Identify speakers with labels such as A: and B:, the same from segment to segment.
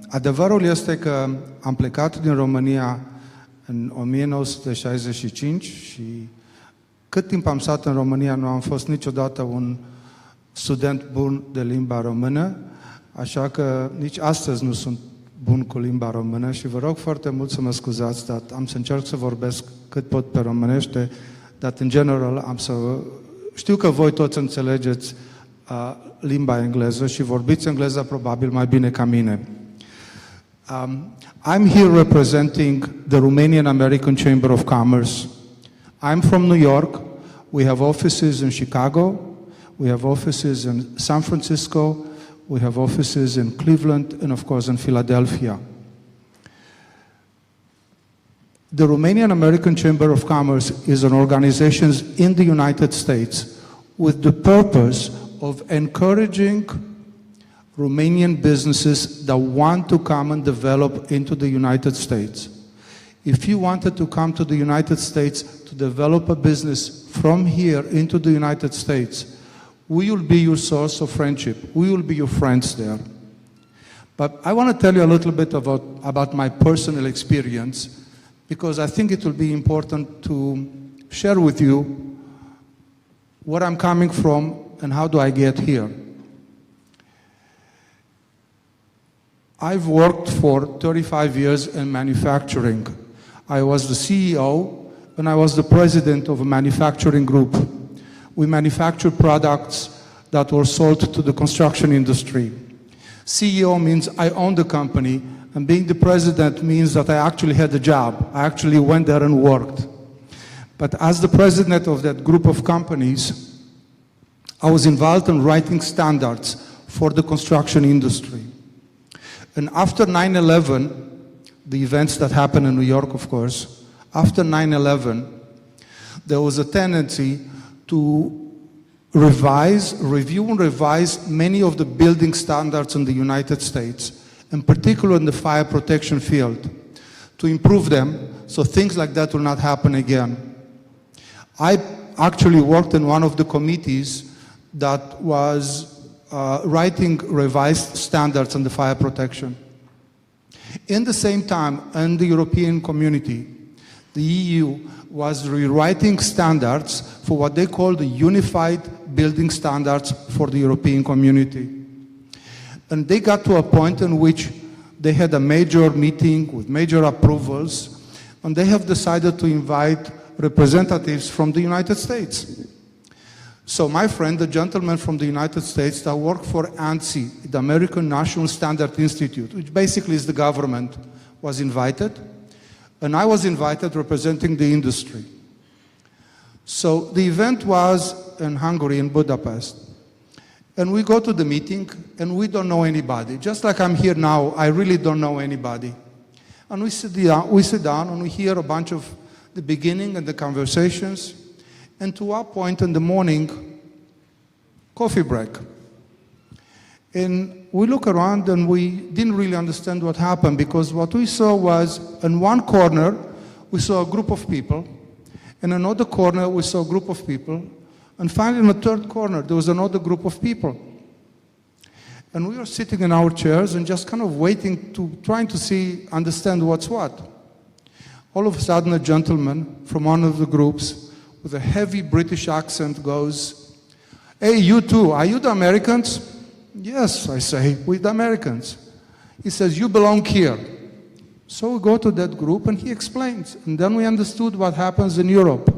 A: Adevărul este că am plecat din România în 1965 și cât timp am stat în România nu am fost niciodată un student bun de limba română, așa că nici astăzi nu sunt bun cu limba română și vă rog foarte mult să mă scuzați, dar am să încerc să vorbesc cât pot pe românește, dar în general știu că voi toți înțelegeți limba engleză și vorbiți engleza probabil mai bine ca mine. I'm here representing the Romanian American Chamber of Commerce. I'm from New York. We have offices in Chicago. We have offices in San Francisco. We have offices in Cleveland and, of course, in Philadelphia. The Romanian American Chamber of Commerce is an organization in the United States with the purpose of encouraging Romanian businesses that want to come and develop into the United States. If you wanted to come to the United States to develop a business from here into the United States, we will be your source of friendship. We will be your friends there. But I want to tell you a little bit about my personal experience, because I think it will be important to share with you where I'm coming from and how do I get here. I've worked for 35 years in manufacturing. I was the CEO and I was the president of a manufacturing group. We manufactured products that were sold to the construction industry. CEO means I own the company, and being the president means that I actually had a job. I actually went there and worked. But as the president of that group of companies, I was involved in writing standards for the construction industry. And after 9/11, the events that happened in New York, of course, after 9/11, there was a tendency to review and revise many of the building standards in the United States, in particular in the fire protection field, to improve them so things like that will not happen again. I actually worked in one of the committees that was writing revised standards on the fire protection. In the same time, in the European community, the EU was rewriting standards for what they call the unified building standards for the European community. And they got to a point in which they had a major meeting with major approvals, and they have decided to invite representatives from the United States. So my friend, the gentleman from the United States that worked for ANSI, the American National Standard Institute, which basically is the government, was invited. And I was invited representing the industry. So the event was in Hungary, in Budapest. And we go to the meeting, and we don't know anybody. Just like I'm here now, I really don't know anybody. And we sit down and we hear a bunch of the beginning and the conversations. And to our point in the morning, coffee break. And we look around and we didn't really understand what happened, because what we saw was, in one corner, we saw a group of people. In another corner, we saw a group of people. And finally, in the third corner, there was another group of people. And we were sitting in our chairs and just kind of waiting trying to understand what's what. All of a sudden, a gentleman from one of the groups with a heavy British accent goes, "Hey, you two, are you the Americans?" "Yes," I say, "we're the Americans." He says, "You belong here." So we go to that group and he explains. And then we understood what happens in Europe.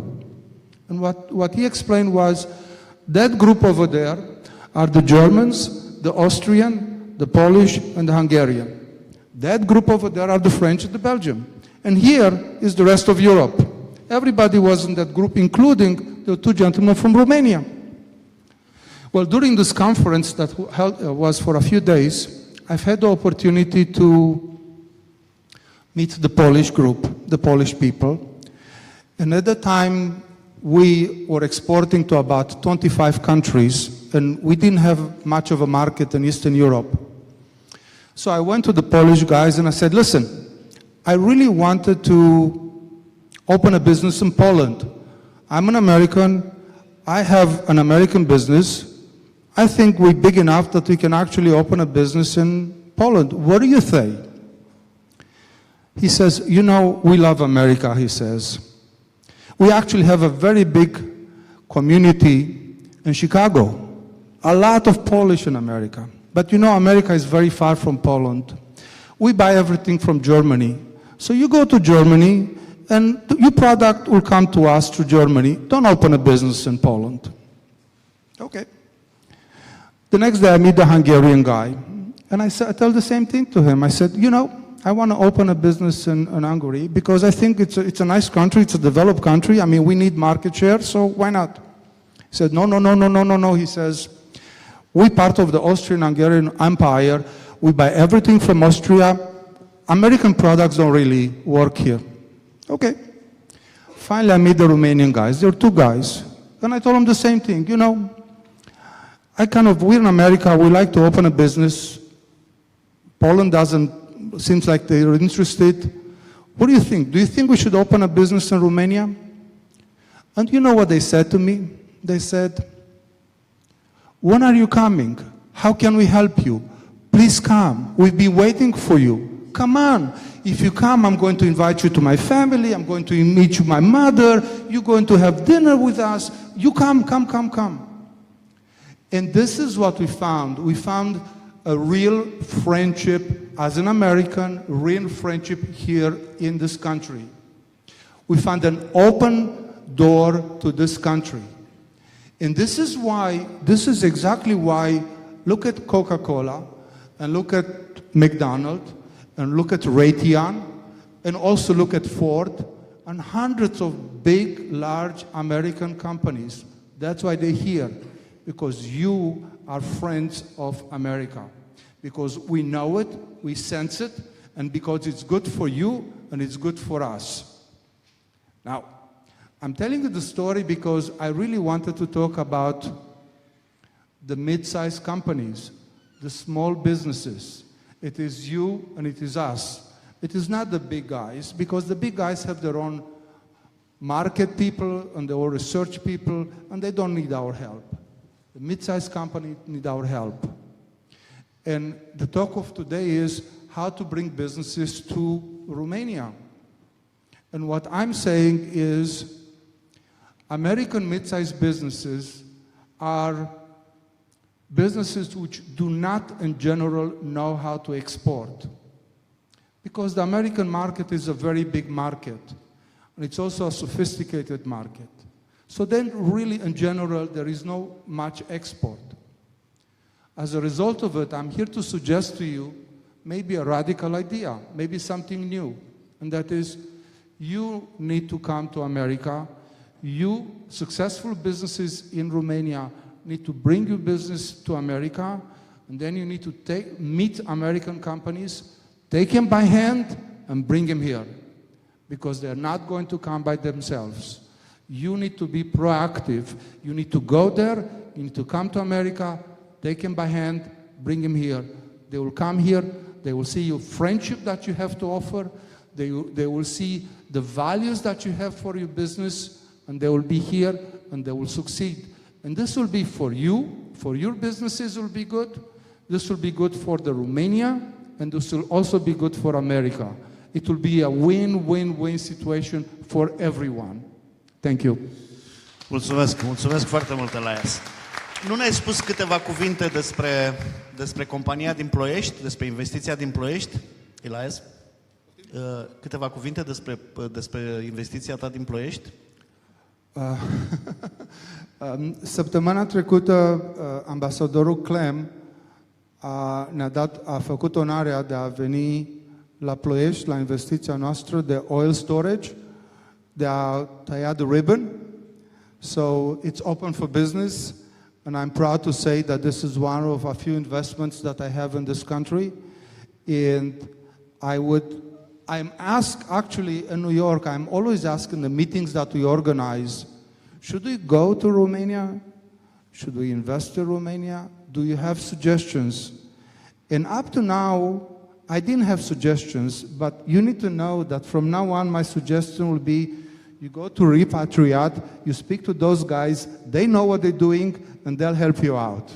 A: And what he explained was, that group over there are the Germans, the Austrian, the Polish, and the Hungarian. That group over there are the French and the Belgian. And here is the rest of Europe. Everybody was in that group, including the two gentlemen from Romania. Well, during this conference that was for a few days, I've had the opportunity to meet the Polish group, the Polish people. And at the time, we were exporting to about 25 countries, and we didn't have much of a market in Eastern Europe. So I went to the Polish guys and I said, "Listen, I really wanted to open a business in Poland. I'm an American. I have an American business. I think we're big enough that we can actually open a business in Poland, what do you say? He says, you know, we love America, he says. We actually have a very big community in Chicago. A lot of Polish in America. But you know, America is very far from Poland. We buy everything from Germany. So you go to Germany, and your product will come to us through Germany. Don't open a business in Poland. Okay. The next day I meet the Hungarian guy, and I tell the same thing to him. I said, you know, I want to open a business in Hungary because I think it's a nice country, it's a developed country. I mean, we need market share, so why not? He said, no. He says, we're part of the Austrian-Hungarian Empire. We buy everything from Austria. American products don't really work here. Okay. Finally, I meet the Romanian guys. There are two guys. And I told them the same thing. You know, we're in America. We like to open a business. Poland seems like they're interested. What do you think? Do you think we should open a business in Romania? And you know what they said to me? They said, when are you coming? How can we help you? Please come. We've been waiting for you. Come on. If you come, I'm going to invite you to my family. I'm going to meet you, my mother. You're going to have dinner with us. You come. And this is what we found. We found a real friendship as an American, real friendship here in this country. We found an open door to this country. And this is exactly why, look at Coca-Cola, and look at McDonald's, and look at Raytheon, and also look at Ford, and hundreds of big, large American companies. That's why they're here, because you are friends of America. Because we know it, we sense it, and because it's good for you, and it's good for us. Now, I'm telling you the story because I really wanted to talk about the mid-sized companies, the small businesses. It is you and it is us. It is not the big guys, because the big guys have their own market people and their own research people, and they don't need our help. The mid-sized companies need our help. And the talk of today is how to bring businesses to Romania. And what I'm saying is American mid-sized businesses are businesses which do not, in general, know how to export. Because the American market is a very big market, and it's also a sophisticated market. So then, really, in general, there is no much export. As a result of it, I'm here to suggest to you maybe a radical idea, maybe something new, and that is, you need to come to America. You, successful businesses in Romania, need to bring your business to America, and then you need to meet American companies, take them by hand, and bring them here, because they're not going to come by themselves. You need to be proactive. You need to go there, you need to come to America, take them by hand, bring them here. They will come here, they will see your friendship that you have to offer, they will see the values that you have for your business, and they will be here, and they will succeed. And this will be for you, for your businesses will be good. This will be good for the Romania, and this will also be good for America. It will be a win-win-win situation for everyone. Thank you.
B: Mulțumesc foarte mult, Elias. Nu ne-ai spus câteva cuvinte despre compania din Ploiești, despre investiția din Ploiești, Elias? Câteva cuvinte despre investiția ta din Ploiești?
A: Săptămâna trecută, ambasadorul Clem a făcut onoarea de a veni la Ploiești, la investiția noastră de oil storage, de a tăia the ribbon. So it's open for business, and I'm proud to say that this is one of a few investments that I have in this country. And I'm asked, actually, in New York, I'm always asked in the meetings that we organize, should we go to Romania? Should we invest in Romania? Do you have suggestions? And up to now, I didn't have suggestions, but you need to know that from now on, my suggestion will be, you go to RePatriot, you speak to those guys, they know what they're doing, and they'll help you out.